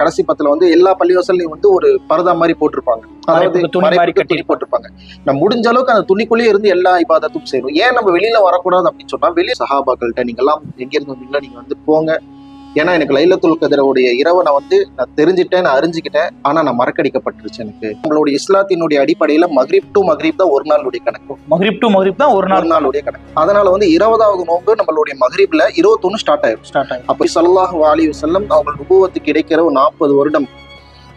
கடைசி 10ல வந்து எல்லா பள்ளிவாசல்லையும் வந்து ஒரு பரதா மாதிரி போட்டிருப்பாங்க, அதாவது துணி போட்டிருப்பாங்க. நம்ம முடிஞ்ச அளவுக்கு அந்த துணிக்குள்ளேயே இருந்து எல்லா இபாதத்தும் செய்யணும். ஏன் நம்ம வெளியில வரக்கூடாது அப்படின்னு சொன்னா, வெளியே சஹாபாக்கள்கிட்ட நீங்க எல்லாம் எங்க இருந்து வந்தீங்களா, நீங்க வந்து போங்க, ஏன்னா எனக்கு லைலத்துல் கத்ருடைய இரவை நான் தெரிஞ்சுட்டேன், நான் அறிஞ்சுக்கிட்டேன், ஆனா நான் மறக்கடிக்கப்பட்டுருச்சு. எனக்கு நம்மளுடைய இஸ்லாத்தினுடைய அடிப்படையில மக்ரிப் டு மக்ரிப் தான் ஒரு நாளுடைய கணக்கு. மக்ரிப் டு மக்ரிப் தான் ஒரு நாளுடைய கணக்கு. அதனால வந்து 20வது நோன்பு நம்மளுடைய மக்ரிப்ல 21 ஸ்டார்ட் ஆயிடும். அப்ப ஸல்லல்லாஹு அலைஹி வஸல்லம் அவங்க நுபுவத்துக்கு கிடைக்கிற 40 வருடம்,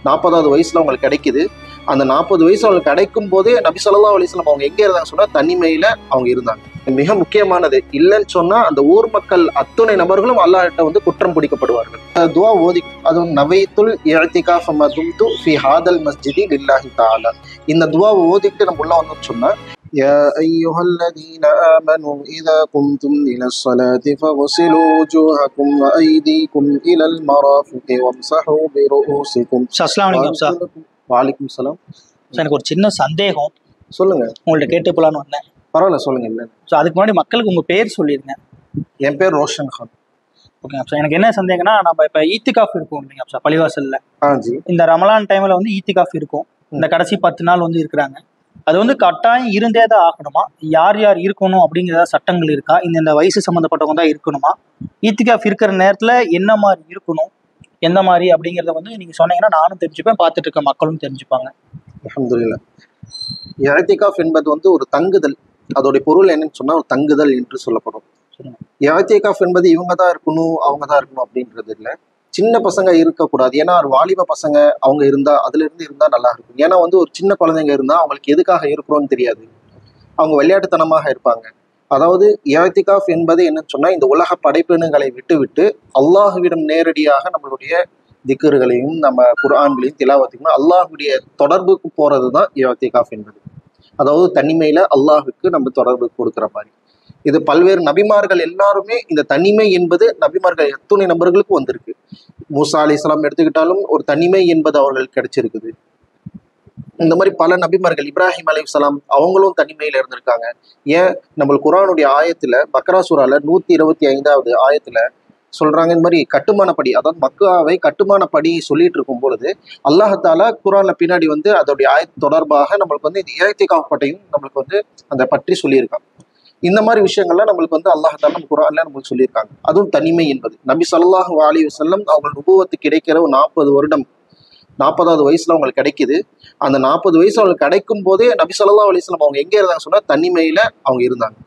40வது வயசுல அவங்களுக்கு கிடைக்குது. அந்த 40 வயசு அவங்களுக்கு கிடைக்கும் போதே நபி ஸல்லல்லாஹு அலைஹி வஸல்லம் அவங்க எங்க இருந்தாங்க சொன்னா, தனிமையில அவங்க இருந்தாங்க. மிக முக்கியமானது, இல்லைன்னு சொன்னா அந்த ஊர் மக்கள் அத்துணை நபர்களும் அல்லாஹ்ட்ட வந்து குற்றம் பிடிக்கப்படுவார்கள். துஆ ஓதி, அதுவும் நவைத்துல் இஅ்திகாஃப மதும்து ஃபீ ஹாதல் மஸ்ஜிதி லில்லாஹி தஆலா, இந்த துஆவை ஓதிட்டு நம்ம உள்ள வந்தோம்னு சொன்னா, யா அய்யுஹல்லதீன ஆமனூ இதா கும்தும் இலஸ் ஸலாத்தி ஃபக்ஸிலூ வஜூஹக்கும் வ ஐதீக்கும் இலல் மராஃபிகி வம்ஸஹூ பிருஊசிக்கும். அஸ்ஸலாமு அலைக்கும் சார். வலைக்கும் சலாம். எனக்கு ஒரு சின்ன சந்தேகம், சொல்லுங்க. உங்கள்ட்ட கேட்டு போலான்னு வந்தேன். பரவாயில்ல, சொல்லுங்க. இல்லை, ஸோ அதுக்கு முன்னாடி மக்களுக்கு உங்க பேர் சொல்லிருங்க. என் பேர் ரோஷன் கான். ஓகேங்க சார். எனக்கு என்ன சந்தேகம்னா, நம்ம இப்போ ஈத்திகாஃப் இருக்கும் இல்லைங்க சார் பள்ளிவாசல்ல, ஜி, இந்த ரமலான் டைம்ல வந்து ஈத்திகாஃப் இருக்கும். இந்த கடைசி 10 நாள் வந்து இருக்கிறாங்க. அது வந்து கட்டாயம் இருந்தே தான் ஆகணுமா? யார் யார் இருக்கணும் அப்படிங்கிற சட்டங்கள் இருக்கா? இந்த வயசு சம்மந்தப்பட்டவங்க தான் இருக்கணுமா? ஈத்திகாஃப் இருக்கிற நேரத்துல என்ன மாதிரி இருக்கணும், எந்த மாதிரி அப்படிங்கிறத வந்து நீங்க சொன்னீங்கன்னா நானும் தெரிஞ்சுப்பேன், பார்த்துட்டு இருக்க மக்களும் தெரிஞ்சுப்பாங்க. அல்ஹம்துலில்லாஹ். இஅ்திகாஃப் என்பது வந்து ஒரு தங்குதல். அதோடைய பொருள் என்னன்னு சொன்னா, ஒரு தங்குதல் என்று சொல்லப்படும். இஅ்திகாஃப் என்பது இவங்க தான் இருக்கணும், அவங்க தான் இருக்கணும் அப்படின்றது இல்லை. சின்ன பசங்க இருக்கக்கூடாது. ஏன்னா ஒரு வாலிப பசங்க அவங்க இருந்தா, அதுல இருந்து இருந்தா நல்லா இருக்கும். ஏன்னா வந்து ஒரு சின்ன குழந்தைங்க இருந்தா அவங்களுக்கு எதுக்காக இருக்கிறோன்னு தெரியாது, அவங்க விளையாட்டுத்தனமாக இருப்பாங்க. அதாவது இஅ்திகாஃப் என்பது என்னன்னு சொன்னா, இந்த உலக படைப்பினங்களை விட்டு அல்லாஹ்விடம் நேரடியாக நம்மளுடைய திக்ருகளையும் நம்ம குர்ஆன்களையும் திலாவத்தையும் அல்லாஹ்வுடைய தொடர்புக்கு போறது தான் இஅ்திகாஃப் என்பது. அதாவது தனிமையில அல்லாஹுக்கு நம்ம தொடர்பு கொடுக்குற மாதிரி. இது பல்வேறு நபிமார்கள் எல்லாருமே இந்த தனிமை என்பது நபிமார்கள் எத்துணை நபர்களுக்கும் வந்திருக்கு. மூசா அலைஹிஸ்ஸலாம் எடுத்துக்கிட்டாலும் ஒரு தனிமை என்பது அவர்களுக்கு கிடைச்சிருக்குது. இந்த மாதிரி பல நபிமார்கள், இப்ராஹிம் அலைஹிஸ்ஸலாம் அவங்களும் தனிமையில இருந்திருக்காங்க. ஏன் நம்மளுக்கு குர்ஆனுடைய ஆயத்துல, பக்ரா சூரால 125வது ஆயத்துல சொல்றாங்க, இந்த மாதிரி கட்டுமானப்படி, அதாவது மக்காவை கட்டுமானப்படி சொல்லிட்டு இருக்கும் பொழுது அல்லாஹ் தஆலா குர்ஆன்ல பின்னாடி வந்து அதோடைய ஆயத்து தொடர்பாக நம்மளுக்கு வந்து இந்த இஅ்திகாஃப் பற்றியும் நம்மளுக்கு வந்து அந்த பற்றி சொல்லியிருக்காங்க. இந்த மாதிரி விஷயங்கள்லாம் நம்மளுக்கு வந்து அல்லாஹ் தஆலா நம்ம குர்ஆன்ல நம்மளுக்கு சொல்லியிருக்காங்க. அதுவும் தனிமை என்பது நபி ஸல்லல்லாஹு அலைஹி வஸல்லம் அவங்க நுபுவத்துக்கு கிடைக்கிற 40 வருடம், 40வது வயசுல அவங்களுக்கு கிடைக்குது. அந்த 40 வயசு அவங்களுக்கு கிடைக்கும் போதே நபி ஸல்லல்லாஹு அலைஹி வஸல்லம் அவங்க எங்க இருந்தாங்க சொன்னா, தனிமையில அவங்க இருந்தாங்க.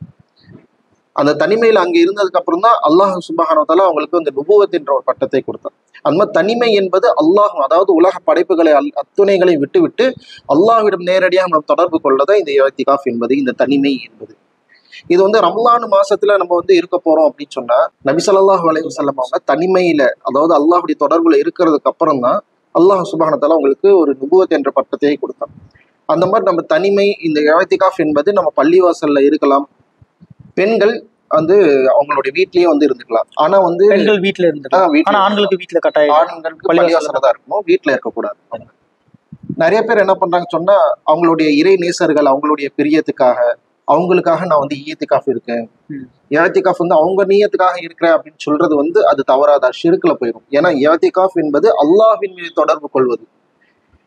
அந்த தனிமையில அங்க இருந்ததுக்கு அப்புறம் தான் அல்லாஹ் சுப்ஹானஹு வ தஆலா அவங்களுக்கு அந்த நுபுவத் என்ற ஒரு பட்டத்தை கொடுத்தார். அந்த மாதிரி தனிமை என்பது அல்லாஹ், அதாவது உலக படைப்புகளை அத்துணைகளை விட்டு அல்லாஹ்விடம் நேரடியாக நம்ம தொடர்பு கொள்ளதான் இந்த இஅ்திகாஃப் என்பது, இந்த தனிமை என்பது. இது வந்து ரமலான் மாசத்துல நம்ம வந்து இருக்க போறோம் அப்படின்னு சொன்னா, நபி ஸல்லல்லாஹு அலைஹி வஸல்லம் அவங்க தனிமையில, அதாவது அல்லாஹ்வுடைய தொடர்புல இருக்கிறதுக்கு அப்புறம் தான் அல்லாஹ் சுப்ஹானஹு வ தஆலா அவங்களுக்கு ஒரு நுபுவத் என்ற பட்டத்தை கொடுத்தான். அந்த மாதிரி நம்ம தனிமை, இந்த இஅ்திகாஃப் என்பது நம்ம பள்ளிவாசல்ல இருக்கலாம். பெண்கள் வந்து அவங்களுடைய வீட்லயே வந்து இருந்துக்கலாம். ஆனா வந்து பெண்கள் வீட்டுல இருந்துக்கலாம், ஆனா ஆண்களுக்கு வீட்டுல கட்டாயம், ஆண்களுக்கு பள்ளிவாசல்ல தான் இருக்கணும், வீட்டுல இருக்கக்கூடாது. நிறைய பேர் என்ன பண்றாங்க சொன்னா, அவங்களுடைய இறை நேசர்கள் அவங்களுடைய பிரியத்துக்காக, அவங்களுக்காக நான் வந்து இஅ்திகாஃப் இருக்கேன், இஅ்திகாஃப் வந்து அவங்க நியத்துக்காக இருக்கிறேன் அப்படின்னு சொல்றது வந்து அது தவறாத ஷிர்க்ல போயிடும். ஏன்னா இஅ்திகாஃப் என்பது அல்லாஹ்வின் மீது தொடர்பு கொள்வது.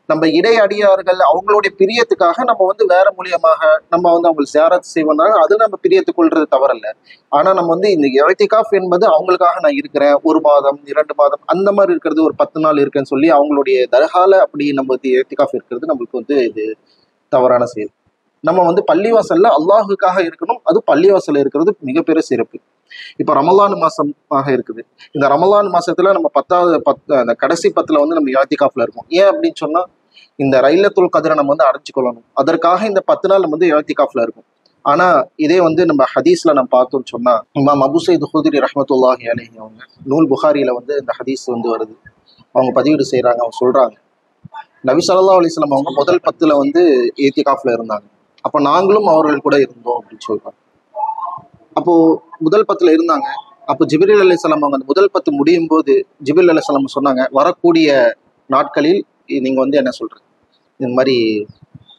நம்ம இடை அடியார்கள் அவங்களுடைய பிரியத்துக்காக நம்ம வந்து வேற மூலியமாக நம்ம வந்து அவங்களுக்கு சியாரத் செய்வோம்னாங்க, அது நம்ம பிரியத்து கொள்றது தவறல்ல. ஆனா நம்ம வந்து இந்த இஅ்திகாஃப் என்பது அவங்களுக்காக நான் இருக்கிறேன், 1 மாதம் 2 மாதம் அந்த மாதிரி இருக்கிறது, ஒரு 10 நாள் இருக்கேன்னு சொல்லி அவங்களுடைய தர்கால அப்படி நம்ம இஅ்திகாஃப் இருக்கிறது நம்மளுக்கு வந்து இது தவறான செயல். நம்ம வந்து பள்ளிவாசல்ல அல்லாஹுக்காக இருக்கணும். அது பள்ளிவாசல்ல இருக்கிறது மிகப்பெரிய சிறப்பு. இப்ப ரமலான் மாசமாக இருக்குது. இந்த ரமலான் மாசத்துல நம்ம 10வது அந்த கடைசி 10ல வந்து நம்ம இஅ்திகாஃப்ல இருக்கோம். ஏன் அப்படின்னு சொன்னா, இந்த லைலத்துல் கத்ரை நம்ம வந்து அடைஞ்சு கொள்ளணும். அதற்காக இந்த 10 நாள் நம்ம வந்து இஅ்திகாஃப்ல இருக்கும். ஆனா இதே வந்து நம்ம ஹதீஸ்ல நம்ம பார்த்தோம்னு சொன்னா, இமாம் அபூ சயீத் குத்ரி ரஹ்மத்துல்லாஹி அலைஹி அவங்க நூல் புகாரில வந்து இந்த ஹதீஸ் வந்து வருது. அவங்க பதிவீடு செய்யறாங்க. அவங்க சொல்றாங்க, நபி ஸல்லல்லாஹு அலைஹி வஸல்லம் அவங்க முதல் 10ல வந்து இஅ்திகாஃப்ல இருந்தாங்க. அப்ப நாங்களும் அவர்கள் கூட இருந்தோம் அப்படின்னு சொல்றாங்க. அப்போ முதல் 10ல இருந்தாங்க. அப்போ ஜிப்ரீல் அலைஹிஸ்ஸலாம் அவங்க அந்த முதல் 10 முடியும் போது ஜிப்ரீல் அலைஹிஸ்ஸலாம் சொன்னாங்க, வரக்கூடிய நாட்களில் நீங்க வந்து என்ன சொல்றது, இந்த மாதிரி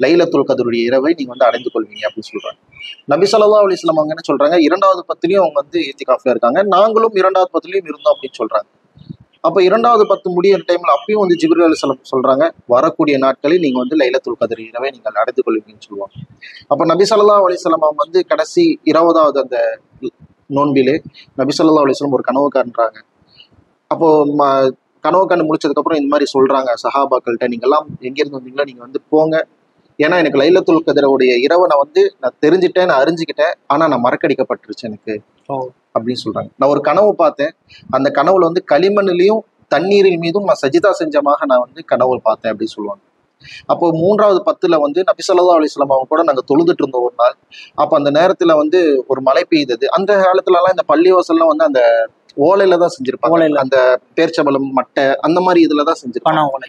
லைலத்துல் கத்ருடைய இரவை நீங்க வந்து அடைந்து கொள்வீங்க அப்படின்னு சொல்றாங்க. நபி ஸல்லல்லாஹு அலைஹி வஸல்லம் அவங்க என்ன சொல்றாங்க, 2வது 10லயும் அவங்க வந்து இஅ்திகாஃப்ல இருக்காங்க, நாங்களும் 2வது 10லயும் இருந்தோம் அப்படின்னு சொல்றாங்க. அப்ப 2வது 10 முடியிற டைம்ல அப்பயும் வந்து ஜிப்ரீல் அலைஹிஸ்ஸலாம் சொல்றாங்க, வரக்கூடிய நாட்களில் நீங்க வந்து லைலத்துல் கத்ர் இரவை நீங்கள் அடைந்து கொள்வீங்கன்னு சொல்லுவாங்க. அப்ப நபி ஸல்லல்லாஹு அலைஹி வஸல்லம் அவங்க வந்து கடைசி 20வது அந்த நோன்பிலே நபி ஸல்லல்லாஹு அலைஹி வஸல்லம் ஒரு கனவு காண்றாங்க. அப்போ கனவு கண்டு முடிச்சதுக்கு அப்புறம் இந்த மாதிரி சொல்றாங்க சஹாபாக்கள்கிட்ட, நீங்க எல்லாம் எங்கிருந்து வந்தீங்களோ நீங்க வந்து போங்க, ஏன்னா எனக்கு லைலத்துல் கத்ருடைய இரவை நான் தெரிஞ்சுட்டேன், நான் அறிஞ்சுக்கிட்டேன், ஆனா நான் மறக்கடிக்கப்பட்டுருச்சு எனக்கு அப்படின்னு சொல்றாங்க. நான் ஒரு கனவு பார்த்தேன், அந்த கனவுல வந்து களிமண்ணிலையும் தண்ணீரின் மீதும் நான் சஜிதா செஞ்சமாக நான் வந்து கனவு பார்த்தேன் அப்படின்னு சொல்லுவாங்க. அப்போ 3வது 10ல வந்து நபி ஸல்லல்லாஹு அலைஹி வஸல்லம் அவங்க கூட நாங்க தொழுதுட்டு இருந்தோம் ஒரு நாள். அப்ப அந்த நேரத்துல வந்து ஒரு மழை பெய்தது. அந்த காலத்துல எல்லாம் இந்த பள்ளிவாசல்லாம் வந்து அந்த ஓலையில தான் செஞ்சிருப்பாங்க, அந்த பேர்ச்சம்பளம் மட்டை அந்த மாதிரி இதுலதான் செஞ்சிருப்பாங்க.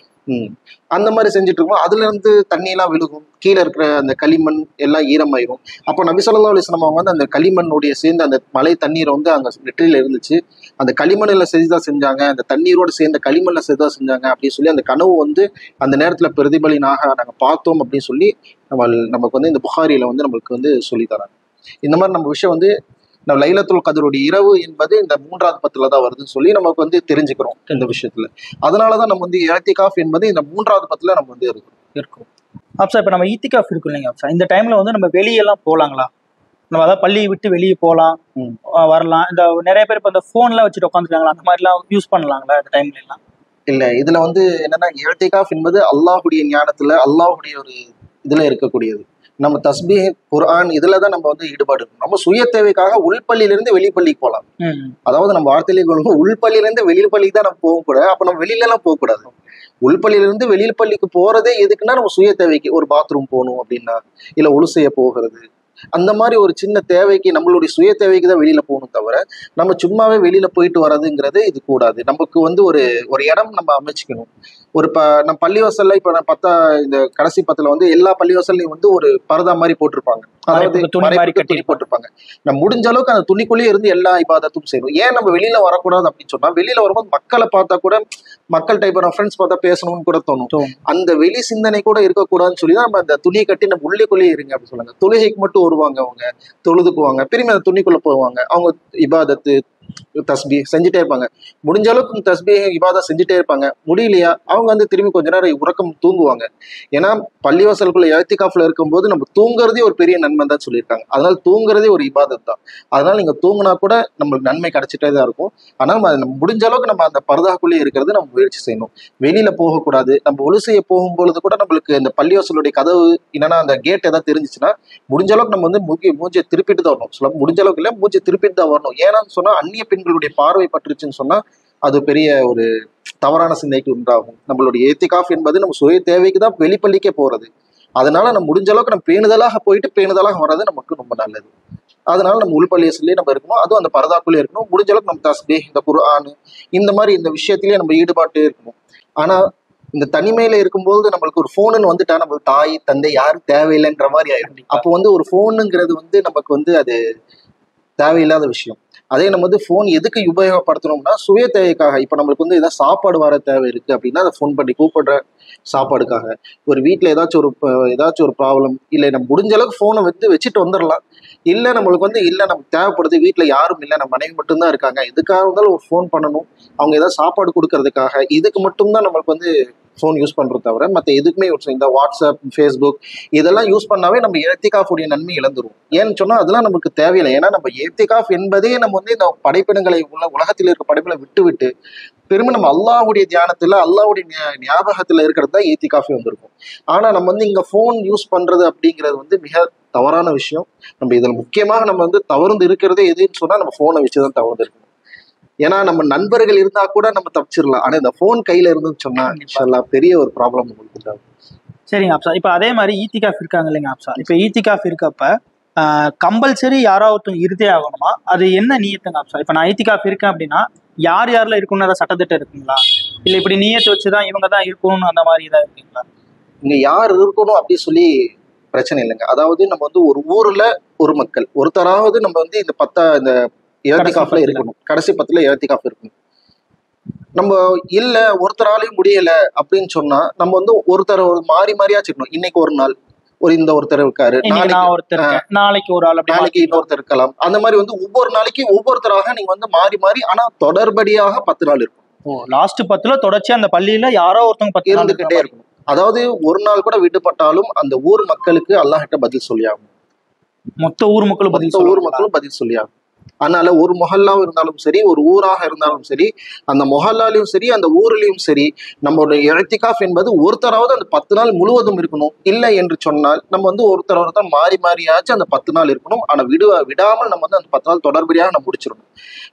அந்த மாதிரி செஞ்சுட்டு இருக்கோம். அதுல இருந்து தண்ணி எல்லாம் விழுகும், கீழே இருக்கிற அந்த களிமண் எல்லாம் ஈரமாயிரும். அப்போ நபி ஸல்லல்லாஹு அலைஹி வஸல்லம் அவங்க வந்து அந்த களிமண்ணுடைய சேர்ந்து அந்த மழை தண்ணீரை வந்து அங்க நெற்றியில இருந்துச்சு, அந்த களிமண்ணில் செஞ்சுதா செஞ்சாங்க, அந்த தண்ணீரோடு சேர்ந்த களிமண்ணில் செஞ்சுதா செஞ்சாங்க அப்படின்னு சொல்லி அந்த கனவு வந்து அந்த நேரத்துல பிரதிபலினாக நாங்க பார்த்தோம் அப்படின்னு சொல்லி நமக்கு வந்து இந்த புகாரியில வந்து நம்மளுக்கு வந்து சொல்லி தராங்க. இந்த மாதிரி நம்ம விஷயம் வந்து நம்ம லைலத்துல் கத்ருடைய இரவு என்பது இந்த 3வது 10ல தான் வருதுன்னு சொல்லி நமக்கு வந்து தெரிஞ்சுக்கிறோம் இந்த விஷயத்துல. அதனாலதான் நம்ம வந்து இஅ்திகாஃப் என்பது இந்த 3வது 10ல நம்ம வந்து இருக்கும். ஆப்சா இப்ப நம்ம இஅ்திகாஃப் இருக்கும் இல்லைங்க ஆப்சா, இந்த டைம்ல வந்து நம்ம வெளியெல்லாம் போலாங்களா? நம்ம அதாவது பள்ளியை விட்டு வெளியே போகலாம், வரலாம். இந்த நிறைய பேர் இப்ப இந்த போன்லாம் வச்சுட்டு உட்காந்துருக்காங்களா, அந்த மாதிரி எல்லாம் யூஸ் பண்ணலாங்களா இந்த டைம்ல எல்லாம்? இல்ல, இதுல வந்து என்னன்னா இஅ்திகாஃப் என்பது அல்லாஹுடைய ஞானத்துல அல்லாஹுடைய ஒரு இதுல இருக்கக்கூடியது. நம்ம தஸ்பீஹ் குர்ஆன் இதுலதான் நம்ம வந்து ஈடுபாடு இருக்கும். நம்ம சுய தேவைக்காக உள்பள்ளியில இருந்து வெளிப்பள்ளிக்கு போகலாம். அதாவது நம்ம வார்த்தையிலே உள்பள்ளியில இருந்து வெளிப்பள்ளிக்கு தான் நம்ம போகக்கூடாது. அப்ப நம்ம வெளியில எல்லாம் போகக்கூடாது. உள்பள்ளியில இருந்து வெளிப்பள்ளிக்கு போறதே எதுக்குன்னா நம்ம சுய தேவைக்கு, ஒரு பாத்ரூம் போகணும் அப்படின்னா, இல்ல ஒழு செய்ய போகிறது, அந்த மாதிரி ஒரு சின்ன தேவைக்கு, நம்மளுடைய சுய தேவைக்கு தான் வெளியில போகணும் தவிர நம்ம சும்மாவே வெளியில போயிட்டு வர்றதுங்கிறது இது கூடாது. நமக்கு வந்து ஒரு இடம் நம்ம அமைச்சுக்கணும். நம்ம பள்ளிவாசல்ல இப்ப நான் இந்த கடைசி 10ல வந்து எல்லா பள்ளிவாசல்லையும் வந்து ஒரு பரதா மாதிரி போட்டிருப்பாங்க, அதாவது துணி போட்டிருப்பாங்க. நம்ம முடிஞ்ச அளவுக்கு அந்த துணிக்குள்ளேயே இருந்து எல்லா இபாதத்தும் செய்யணும். ஏன் நம்ம வெளியில வரக்கூடாது அப்படின்னு சொன்னா, வெளியில வரும்போது மக்களை பார்த்தா கூட, மக்கள் டைப் ஃப்ரெண்ட்ஸ் பார்த்தா பேசணும்னு கூட தோணும். அந்த வெளி சிந்தனை கூட இருக்கக்கூடாதுன்னு சொல்லி தான் நம்ம அந்த துணியை கட்டி நம்ம உள்ளேக்குள்ளேயே இருங்க அப்படின்னு சொல்லுவாங்க. தொழுகைக்கு மட்டும் வருவாங்க, அவங்க தொழுதுக்குவாங்க, திரும்பி அந்த துணிக்குள்ள போவாங்க, அவங்க இபாதத்து தஸ்பீ செஞ்சுட்டே இருப்பாங்க. முடிஞ்ச அளவுக்கு தஸ்பீ இபாதா செஞ்சுட்டே இருப்பாங்க. முடியலையா அவங்க வந்து திரும்பி கொஞ்ச நேரம் உறக்கம் தூங்குவாங்க. ஏன்னா பள்ளிவாசலுக்குள்ள இஅ்திகாஃப்ல இருக்கும்போது நம்ம தூங்குறதே ஒரு பெரிய நன்மை தான் சொல்லியிருக்காங்க. அதனால தூங்குறதே ஒரு இபாதத் தான். அதனால நீங்க தூங்குனா கூட நம்மளுக்கு நன்மை கிடைச்சிட்டே தான் இருக்கும். ஆனால் நம்ம முடிஞ்ச அளவுக்கு நம்ம அந்த பரதாக்குள்ளேயே இருக்கிறது நம்ம முயற்சி செய்யணும். வெளியில போகக்கூடாது. நம்ம ஒழு செய்ய போகும்பொழுது கூட நம்மளுக்கு இந்த பள்ளிவாசலுடைய கதவு என்னன்னா அந்த கேட் ஏதாவது தெரிஞ்சிச்சுன்னா முடிஞ்ச அளவுக்கு நம்ம வந்து மூஞ்சியை திருப்பிட்டு தான் வரணும். சொல்ல முடிஞ்ச அளவுக்கு இல்ல, மூஞ்சியை திருப்பிட்டு தான் வரணும். ஏன்னு சொன்னா அந்நிய பெண்களுடைய பார்வை பற்றுச்சுன்னு சொன்னா அது பெரிய ஒரு தவறான சிந்தனைக்கு உண்டாகும். நம்மளுடைய இஅ்திகாஃப் என்பது நம்ம சுய தேவைக்கு தான் வெளிப்பள்ளிக்கே போறது. அதனால நம்ம முடிஞ்ச அளவுக்கு நம்ம பேணுதலாக போயிட்டு பேணுதலாக வர்றது நமக்கு ரொம்ப நல்லது. அதனால நம்ம உள்பள்ளியத்திலேயே நம்ம இருக்கணும், அதுவும் அந்த பரதாக்குள்ளே இருக்கணும். முடிஞ்ச அளவுக்கு நம்ம தஸ்பீஹ், இந்த குர்ஆன், இந்த மாதிரி இந்த விஷயத்திலேயே நம்ம ஈடுபாட்டு இருக்கணும். ஆனா இந்த தனிமையில இருக்கும்போது நம்மளுக்கு ஒரு போனுன்னு வந்துட்டா நம்மளுக்கு தாய் தந்தை யாரும் தேவையில்லைன்ற மாதிரி ஆயிடும். அப்போ வந்து ஒரு போனுங்கிறது வந்து நமக்கு வந்து அது தேவையில்லாத விஷயம். அதே நம்ம வந்து ஃபோன் எதுக்கு உபயோகப்படுத்தணும்னா சுய தேவைக்காக. இப்போ நம்மளுக்கு வந்து ஏதாவது சாப்பாடு வர தேவை இருக்கு அப்படின்னா அதை ஃபோன் பண்ணி கூப்பிடுற சாப்பாடுக்காக, ஒரு வீட்டில் ஏதாச்சும் ஒரு ப்ராப்ளம், இல்லை நம்ம முடிஞ்ச அளவுக்கு ஃபோனை வச்சுட்டு வந்துடலாம். இல்லை நம்மளுக்கு வந்து இல்லை நமக்கு தேவைப்படுது, வீட்டில் யாரும் இல்லை, நம்ம மனைவி மட்டும்தான் இருக்காங்க, எதுக்காக இருந்தாலும் ஒரு ஃபோன் பண்ணணும், அவங்க ஏதாவது சாப்பாடு கொடுக்கறதுக்காக, இதுக்கு மட்டும்தான் நம்மளுக்கு வந்து ஃபோன் யூஸ் பண்ணுறது தவிர மற்ற எதுக்குமே இந்த வாட்ஸ்அப், ஃபேஸ்புக் இதெல்லாம் யூஸ் பண்ணாவே நம்ம இஅ்திகாஃபுடைய நன்மை இழந்துரும். ஏன்னு சொன்னால் அதெல்லாம் நமக்கு தேவையில்லை. ஏன்னா நம்ம இஅ்திகாஃப் என்பதே நம்ம வந்து இந்த படைப்பினங்களை உலகத்தில் இருக்க படைப்பினை விட்டு திரும்ப நம்ம அல்லாஹ்வுடைய தியானத்துல அல்லாஹ்வுடைய ஞாபகத்துல இருக்கிறது தான் இஅ்திகாஃபே வந்திருக்கும். ஆனா நம்ம வந்து இங்க ஃபோன் யூஸ் பண்றது அப்படிங்கிறது வந்து மிக தவறான விஷயம். நம்ம இதுல முக்கியமாக நம்ம வந்து தவறுந்து இருக்கிறதே எதுன்னு சொன்னா நம்ம ஃபோனை வச்சுதான் தவறு இருக்கணும். ஏன்னா நம்ம நண்பர்கள் இருந்தா கூட நம்ம தப்பிச்சிடலாம். ஆனா இந்த ஃபோன் கையில இருந்துன்னு சொன்னா பெரிய ஒரு ப்ராப்ளம் உங்களுக்கு. சரிங்க ஆப்சா. இப்ப அதே மாதிரி இஅ்திகாஃப் இருக்காங்க இல்லைங்க ஆப்சா, இப்ப இஅ்திகாஃப் இருக்கப்ப கம்பல்சரி யாராவது இருந்தே ஆகணுமா? அது என்ன நியத்துங்க ஆப்சா? இப்ப நான் இஅ்திகாஃப் இருக்கேன் அப்படின்னா யாரெல்லாம் இருக்கணும்னு ஏதாவது சட்டத்திட்டம் இருக்குங்களா? இல்ல இப்படி நியத்து வச்சுதான் இவங்க தான் இருக்கணும்னு அந்த மாதிரி ஏதாவது இருக்குங்களா? இங்க யார் இருக்கணும் அப்படின்னு சொல்லி பிரச்சனை இல்லைங்க. அதாவது நம்ம வந்து ஒரு ஊர்ல ஒரு மக்கள் ஒருத்தராவது நம்ம வந்து இந்த இஅ்திகாஃப்ல இருக்கணும். கடைசி 10ல இஅ்திகாஃப் இருக்கணும். நம்ம இல்ல ஒருத்தராலையும் முடியல அப்படின்னு சொன்னா நம்ம வந்து ஒருத்தர் மாறி மாறியாச்சுக்கணும். இன்னைக்கு ஒரு நாள் இந்த ஒருத்தர் இருக்காரு, நாளைக்கு ஒரு ஆள், நாளைக்கு இன்னொருத்தர் இருக்கலாம். அந்த மாதிரி வந்து ஒவ்வொரு நாளைக்கு ஒவ்வொருத்தராக நீங்க வந்து மாறி மாறி, ஆனா தொடர்படியாக 10 நாள் இருக்கும். லாஸ்ட் 10ல தொடர்ச்சி அந்த பள்ளியில யாரோ ஒருத்தவங்க 10 நாள் இருந்துகிட்டே இருக்கணும். அதாவது ஒரு நாள் கூட விடுபட்டாலும் அந்த ஊர் மக்களுக்கு அல்லாஹ் கிட்ட பதில் சொல்லி ஆகணும். மொத்த ஊர் மக்களும் பதில் சொல்லி ஆகணும். அதனால ஒரு மொஹல்லாவும் இருந்தாலும் சரி, ஒரு ஊராக இருந்தாலும் சரி, அந்த மொஹல்லாலையும் சரி, அந்த ஊர்லயும் சரி, நம்மளுடைய இஅ்திகாஃப் என்பது ஒருத்தராவது அந்த 10 நாள் முழுவதும் இருக்கணும். இல்லை என்று சொன்னால் நம்ம வந்து ஒருத்தர் மாறி மாறியாச்சும் அந்த 10 நாள் இருக்கணும். ஆனா விடாமல் நம்ம வந்து அந்த 10 நாள் தொடர்படியாக நம்ம முடிச்சிடணும்.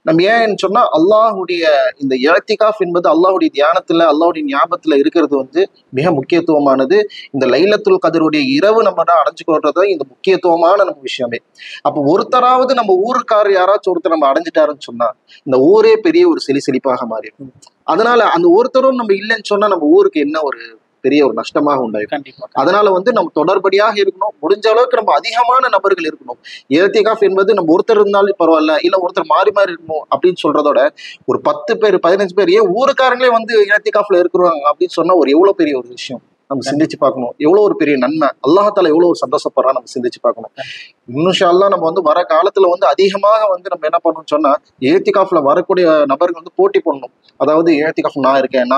நம்ம ஏன்னு சொன்னா அல்லாஹுடைய இந்த இஅ்திகாஃப் என்பது அல்லாஹுடைய தியானத்துல, அல்லாஹுடைய ஞாபகத்துல இருக்கிறது வந்து மிக முக்கியத்துவமானது. இந்த லைலத்துல் கதருடைய இரவு நம்ம அடைஞ்சு கொள்றது இந்த முக்கியத்துவமான நம்ம விஷயமே. அப்போ ஒருத்தராவது நம்ம ஊருக்காரர் யாராச்சும் ஒருத்தர் நம்ம அடைஞ்சிட்டாருன்னு சொன்னா இந்த ஊரே பெரிய ஒரு செழிப்பாக மாறிடும். அதனால அந்த ஒருத்தரும் நம்ம இல்லைன்னு சொன்னா நம்ம ஊருக்கு என்ன ஒரு பெரிய ஒரு நஷ்டமாக உண்டாயிருக்கும். அதனால வந்து நம்ம தொடர்படியாக இருக்கணும். முடிஞ்ச அளவுக்கு நம்ம அதிகமான நபர்கள் இருக்கணும். இஅ்திகாஃப் என்பது நம்ம ஒருத்தர் இருந்தாலும் பரவாயில்ல, இல்ல ஒருத்தர் மாறி மாறி இருக்கணும் அப்படின்னு சொல்றதோட ஒரு 10 பேர் 15 பேர் ஏன் ஊருக்காரங்களே வந்து இஅ்திகாஃப்ல இருக்கிறாங்க அப்படின்னு சொன்னா ஒரு எவ்வளவு பெரிய ஒரு விஷயம் நம்ம சிந்திச்சு பார்க்கணும். எவ்வளவு ஒரு பெரிய நன்மை, அல்லாஹ்தால எவ்வளவு ஒரு சந்தோஷப்படுறா நம்ம சிந்திச்சு பார்க்கணும். இன்ஷா அல்லாஹ் நம்ம வந்து வர காலத்துல வந்து அதிகமாக வந்து நம்ம என்ன பண்ணணும்னு சொன்னா இஅ்திகாஃப்ல வரக்கூடிய நபர்கள் வந்து போட்டி பண்ணணும். அதாவது இஅ்திகாஃப் நான் இருக்கேன்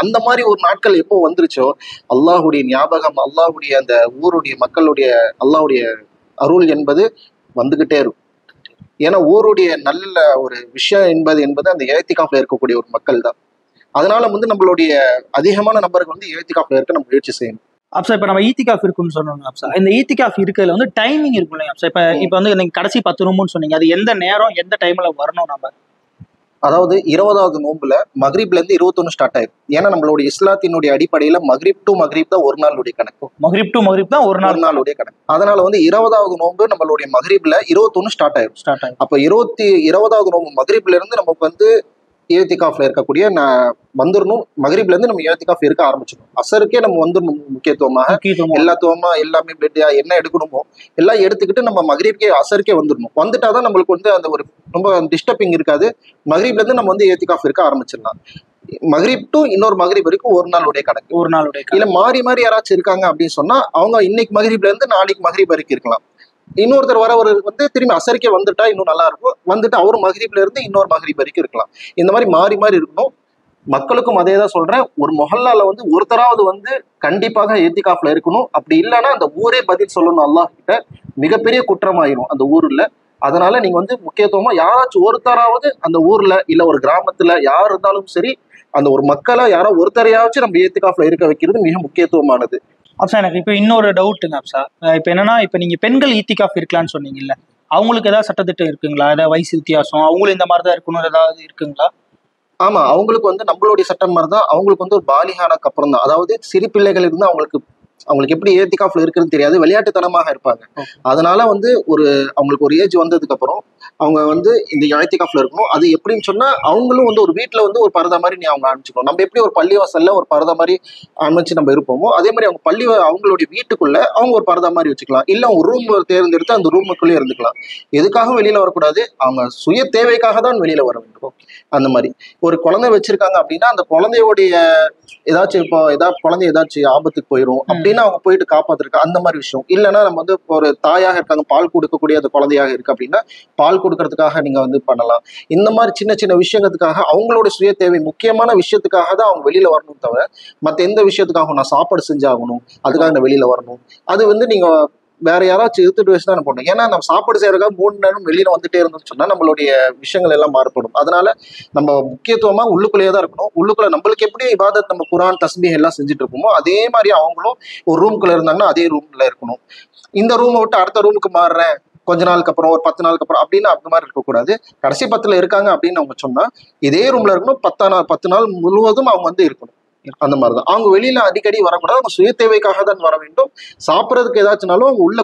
அந்த மாதிரி ஒரு நாட்கள் எப்போ வந்துருச்சோ அல்லாஹுடைய ஞாபகம், அல்லாஹுடைய அந்த ஊருடைய மக்களுடைய அல்லாஹுடைய அருள் என்பது வந்துகிட்டே இருக்கும். ஏன்னா ஊருடைய நல்ல ஒரு விஷயம் என்பது அந்த இஅ்திகாஃப்ல இருக்கக்கூடிய ஒரு மக்கள் தான். அதனால வந்து நம்மளுடைய அதிகமான நபர்கள் வந்து இஅ்திகாஃப்ல இருக்க நம்ம முயற்சி செய்யணும். அப்சா இப்ப நம்ம ஈத்திகாஃப் இருக்குன்னு சொன்னோம் அப்சா. இந்த ஈத்திகாஃப் இருக்கிறதுல வந்து டைமிங் இருக்கும் இல்லையா அப்சா? இப்ப வந்து நீங்க கடைசி 10 ரூம்னு சொன்னீங்க, அது எந்த நேரம் எந்த டைம்ல வரணும் நம்ம? அதாவது 20வது நோன்புல மக்ரிப்ல இருந்து 21 ஸ்டார்ட் ஆயிடும். ஏன்னா நம்மளுடைய இஸ்லாத்தினுடைய அடிப்படையில மக்ரிப் டு மக்ரிப் தான் ஒரு நாளுடைய கணக்கு. மக்ரிப் டு மக்ரிப் தான் ஒரு நாளுடைய கணக்கு. அதனால வந்து 20வது நோன்பு நம்மளுடைய மக்ரிப்ல 21 ஸ்டார்ட் ஆயிடும். அப்ப 20வது நோன்பு மக்ரிப்ல இருந்து நமக்கு வந்து இஅ்திகாஃப்ல இருக்கக்கூடிய வந்துடணும். மக்ரிப்ல இருந்து நம்ம இஅ்திகாஃப் இருக்க ஆரம்பிச்சிடணும். அசருக்கே நம்ம வந்துடணும். முக்கியத்துவமா எல்லாமே பிளட் என்ன எடுக்கணுமோ எல்லாம் எடுத்துக்கிட்டு நம்ம மக்ரிப்கே அசருக்கே வந்துடணும். வந்துட்டாதான் நம்மளுக்கு வந்து அந்த ஒரு ரொம்ப டிஸ்டர்பிங் இருக்காது. மக்ரிப்ல இருந்து நம்ம வந்து இஅ்திகாஃப் இருக்க ஆரம்பிச்சிடலாம். மக்ரிப் டு இன்னொரு மக்ரிப் வரைக்கும் ஒரு நாளுடைய கணக்கு. இல்ல மாறி மாறி யாராச்சும் இருக்காங்க அப்படின்னு சொன்னா அவங்க இன்னைக்கு மக்ரிப்ல இருந்து நாளைக்கு மக்ரிப் வரைக்கும் இருக்கலாம். இன்னொருத்தர் வரவர் வந்து திரும்பி அசருக்கே வந்துட்டா இன்னும் நல்லா இருக்கும். வந்துட்டு அவரும் மக்ரிப்ல இருந்து இன்னொரு மக்ரிப் வரைக்கும் இருக்கலாம். இந்த மாதிரி மாறி மாறி இருக்கணும். மக்களுக்கும் அதே தான் சொல்றேன். ஒரு மொஹல்லால வந்து ஒருத்தராவது வந்து கண்டிப்பாக இஅ்திகாஃப்ல இருக்கணும். அப்படி இல்லைன்னா அந்த ஊரே பதில் சொல்லணும் அல்லாஹ் கிட்ட. மிகப்பெரிய குற்றமாயிரும் அந்த ஊர்ல. அதனால நீங்க வந்து முக்கியத்துவமா யாராச்சும் ஒருத்தராவது அந்த ஊர்ல இல்ல ஒரு கிராமத்துல யார் இருந்தாலும் சரி அந்த ஒரு மக்களை யாரோ ஒருத்தரையாச்சும் நம்ம இஅ்திகாஃப்ல இருக்க வைக்கிறது மிக முக்கியத்துவமானது. அப்சா எனக்கு இப்ப இன்னொரு டவுட்டுங்க அப்சா. இப்ப என்னன்னா இப்ப நீங்க பெண்கள் ஈத்திகாஃப் இருக்கலாம்னு சொன்னீங்கல்ல, அவங்களுக்கு ஏதாவது சட்டத்திட்டம் இருக்குங்களா? ஏதாவது வயசு வித்தியாசம் அவங்களும் இந்த மாதிரிதான் இருக்கணும் ஏதாவது இருக்குங்களா? ஆமா, அவங்களுக்கு வந்து நம்மளுடைய சட்டம் மாதிரிதான். அவங்களுக்கு வந்து ஒரு பாலிகானக்கு அப்புறம் தான், அதாவது சிறு பிள்ளைகள் இருந்து அவங்களுக்கு எப்படி இஅ்திகாஃப்ல இருக்குன்னு தெரியாது, விளையாட்டுத்தனமாக இருப்பாங்க. அதனால வந்து அவங்களுக்கு ஒரு ஏஜ் வந்ததுக்கு அப்புறம் அவங்க வந்து இந்த இஅ்திகாஃப்ல இருக்கணும். அது எப்படின்னு சொன்னா அவங்களும் வந்து ஒரு வீட்டுல வந்து ஒரு பரதா மாதிரி அவங்க அனுப்பிச்சுக்கணும். நம்ம எப்படி ஒரு பள்ளிவாசல்ல ஒரு பரதா மாதிரி அமைச்சு நம்ம இருப்போமோ அதே மாதிரி அவங்க அவங்களுடைய வீட்டுக்குள்ள அவங்க ஒரு பரதா மாதிரி வச்சுக்கலாம். இல்ல அவங்க ரூம் தேர்ந்தெடுத்து அந்த ரூமுக்குள்ளேயே இருந்துக்கலாம். எதுக்காகவும் வெளியில வரக்கூடாது. அவங்க சுய தேவைக்காக தான் வெளியில வர வேண்டும். அந்த மாதிரி ஒரு குழந்தை வச்சிருக்காங்க அப்படின்னா அந்த குழந்தையோடைய குழந்தை ஏதாச்சும் ஆபத்துக்கு போயிடும் அப்படின்னு அவங்க போயிட்டு காப்பாத்திருக்காங்க. அந்த மாதிரி விஷயம் இல்லைன்னா நம்ம வந்து ஒரு தாயாக இருக்காங்க, பால் கொடுக்கக்கூடிய அந்த குழந்தையாக இருக்கு அப்படின்னா பால் கொடுக்கறதுக்காக நீங்க வந்து பண்ணலாம். இந்த மாதிரி சின்ன சின்ன விஷயத்துக்காக அவங்களோட சுய தேவை முக்கியமான விஷயத்துக்காக தான் அவங்க வெளியில வரணும். தவிர மற்ற எந்த விஷயத்துக்காக நான் சாப்பாடு செஞ்சாகணும் அதுக்காக நான் வெளியில வரணும் அது வந்து நீங்க வேற யாராச்சும் எடுத்துட்டு வச்சு தான் போடணும். ஏன்னா நம்ம சாப்பாடு செய்யறதுக்காக 3 நேரம் வெளியில வந்துட்டே இருந்தோம்னு சொன்னா நம்மளுடைய விஷயங்கள் எல்லாம் மாறுபடும். அதனால நம்ம முக்கியத்துவமா உள்ளுக்குள்ளேயே தான் இருக்கணும். உள்ளுக்குள்ள நம்மளுக்கு எப்படி இபாதத் நம்ம குர்ஆன் தஸ்பீஹ் எல்லாம் செஞ்சுட்டு இருப்போமோ அதே மாதிரி அவங்களும் ஒரு ரூம்குள்ள இருந்தாங்கன்னா அதே ரூம்ல இருக்கணும். இந்த ரூமை விட்டு அடுத்த ரூமுக்கு மாறுறேன் கொஞ்ச நாளுக்கு அப்புறம் ஒரு 10 நாளுக்கு அப்புறம் அப்படின்னு அந்த மாதிரி இருக்கக்கூடாது. கடைசி 10ல இருக்காங்க அப்படின்னு அவங்க சொன்னா இதே ரூம்ல இருக்கணும். 10 நாள் முழுவதும் அவங்க வந்து இருக்கணும். அந்த மாதிரிதான் அவங்க வெளியில அடிக்கடி வரக்கூடாது. அவங்க சுய தேவைக்காக தான் வர வேண்டும். சாப்பிடறதுக்கு ஏதாச்சும்னாலும் அவங்க உள்ள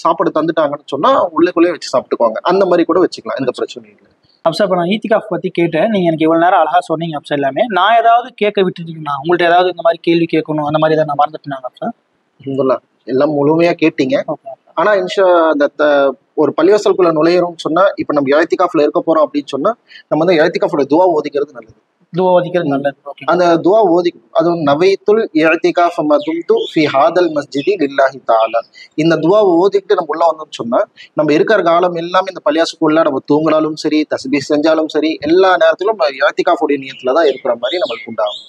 சாப்பாடு தந்துட்டாங்கன்னு சொன்னா உள்ளக்குள்ளேயே வச்சு சாப்பிட்டுக்குவாங்க. அந்த மாதிரி கூட வச்சுக்கலாம், எந்த பிரச்சனையும் இல்லை. அப்சா இப்ப நான் ஈத்திகாஃப் பத்தி கேட்டேன், நீங்க எனக்கு இவ்வளவு நேரம் அழகா சொன்னீங்க அப்சா. எல்லாமே நான் ஏதாவது கேட்க விட்டுட்டீங்கன்னா உங்கள்ட்ட ஏதாவது இந்த மாதிரி கேள்வி கேட்கணும் அந்த மாதிரி ஏதாவது நான் மறந்துட்டேனாங்க அப்சா? எல்லாம் முழுமையா கேட்டீங்க. ஆனா இந்த ஒரு பள்ளிவாசலுக்குள்ள நுழையிறோம்னு சொன்னா இப்ப நம்ம இஅ்திகாஃப்ல இருக்க போறோம் அப்படின்னு சொன்னா நம்ம வந்து இஅ்திகாஃபோட துஆ ஓதிக்கிறது நல்லது. துவா ஓதிக்கிறது நல்லது. ஓகே. அந்த துவா ஓதி, அது நவைத்துல் இஅ்திகாஃப மதும்து ஃபி ஹாதல் மஸ்ஜிதி லில்லாஹி தஆலா. இந்த துவாவை ஓதிட்டு நம்ம உள்ள வந்தோம்னு சொன்னா, நம்ம இருக்கிற காலம் எல்லாமே இந்த பள்ளியாசுக்குள்ள நம்ம தூங்கினாலும் சரி, தஸ்பீஹ் செஞ்சாலும் சரி, எல்லா நேரத்திலும் நம்ம இஅ்திகாஃபுடைய நியத்துல தான் இருக்கிற மாதிரி நம்மளுக்கு உண்டாகும்.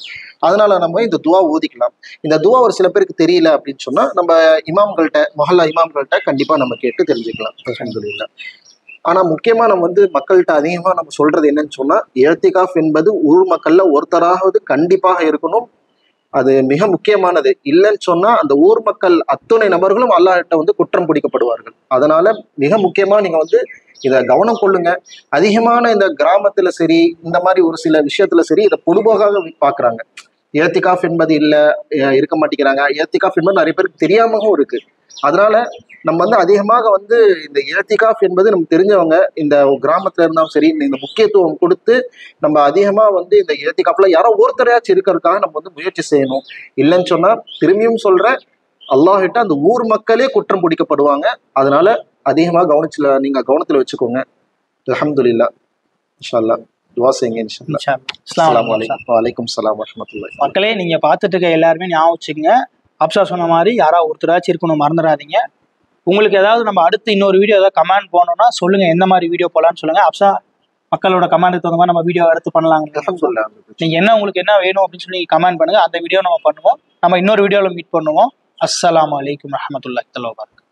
அதனால நம்ம இந்த துவா ஓதிக்கலாம். இந்த துவா ஒரு சில பேருக்கு தெரியல அப்படின்னு சொன்னா, நம்ம இமாம்கள்ட்ட, மொஹல்லா இமாம்கள்ட்ட கண்டிப்பா நம்ம கேட்டு தெரிஞ்சுக்கலாம். அல்ஹம்துலில்லாஹ். ஆனா முக்கியமா நம்ம மக்கள்கிட்ட அதிகமா நம்ம சொல்றது என்னன்னு சொன்னா, இஅ்திகாஃப் என்பது ஊர் மக்கள்ல ஒருத்தராவது கண்டிப்பாக இருக்கணும். அது மிக முக்கியமானது. இல்லைன்னு சொன்னா அந்த ஊர் மக்கள் அத்துணை நபர்களும் அல்லாஹ்ட்ட குற்றம் பிடிக்கப்படுவார்கள். அதனால மிக முக்கியமா நீங்க இதை கவனம் கொள்ளுங்க. அதிகமான இந்த கிராமத்துல சரி, இந்த மாதிரி ஒரு சில விஷயத்துல சரி, இதை பொதுவாக பாக்குறாங்க. இஅ்திகாஃப் என்பது இல்ல, இருக்க மாட்டேங்கிறாங்க. இஅ்திகாஃப் என்பது நிறைய பேருக்கு தெரியாமவும் இருக்கு. அதனால நம்ம அதிகமாக இந்த இஅ்திகாஃப் என்பது நம்ம தெரிஞ்சவங்க இந்த கிராமத்துல இருந்தாலும் சரி, இந்த முக்கியத்துவம் கொடுத்து நம்ம அதிகமா இந்த இஅ்திகாஃப்ல யாரோ ஒருத்தரையாச்சும் இருக்கிறதுக்காக நம்ம முயற்சி செய்யணும். இல்லைன்னு சொன்னா திரும்பியும் சொல்றேன், அல்லாஹ்கிட்ட அந்த ஊர் மக்களே குற்றம் பிடிக்கப்படுவாங்க. அதனால அதிகமா நீங்க கவனத்துல வச்சுக்கோங்க. அல்ஹம்துலில்லாஹ். இன்ஷா அல்லாஹ் துஆ செய்யுங்க. இன்ஷா அல்லாஹ். இன்ஷா அல்லாஹ். அஸ்ஸலாமு அலைக்கும். வலைக்கும் ஸலாம் வரஹ்மத்துல்லாஹி. மக்களே, நீங்க பார்த்துட்டு இருக்க எல்லாருமே ஞாபகம் வச்சுக்கோங்க, அப்சா சொன்ன மாதிரி யாராவது ஒருத்தராச்சும் இருக்கணும், மறந்துடாதீங்க. உங்களுக்கு ஏதாவது நம்ம அடுத்து இன்னொரு வீடியோ ஏதாவது கமெண்ட் போனோம்னா சொல்லுங்க, எந்த மாதிரி வீடியோ போலான்னு சொல்லுங்க. அப்சா மக்களோட கமெண்ட்டுக்கு தகுந்த மாதிரி நம்ம வீடியோ எடுத்து பண்ணலாம். அல்ஹம்துலில்லாஹ். நீங்க உங்களுக்கு என்ன வேணும் அப்படின்னு சொல்லி கமெண்ட் பண்ணுங்க, அந்த வீடியோ நம்ம பண்ணுவோம். நம்ம இன்னொரு வீடியோவில் மீட் பண்ணுவோம். அஸ்ஸலாமு அலைக்கும் வரஹ்மத்துல்லாஹி வபரகாத்துஹு.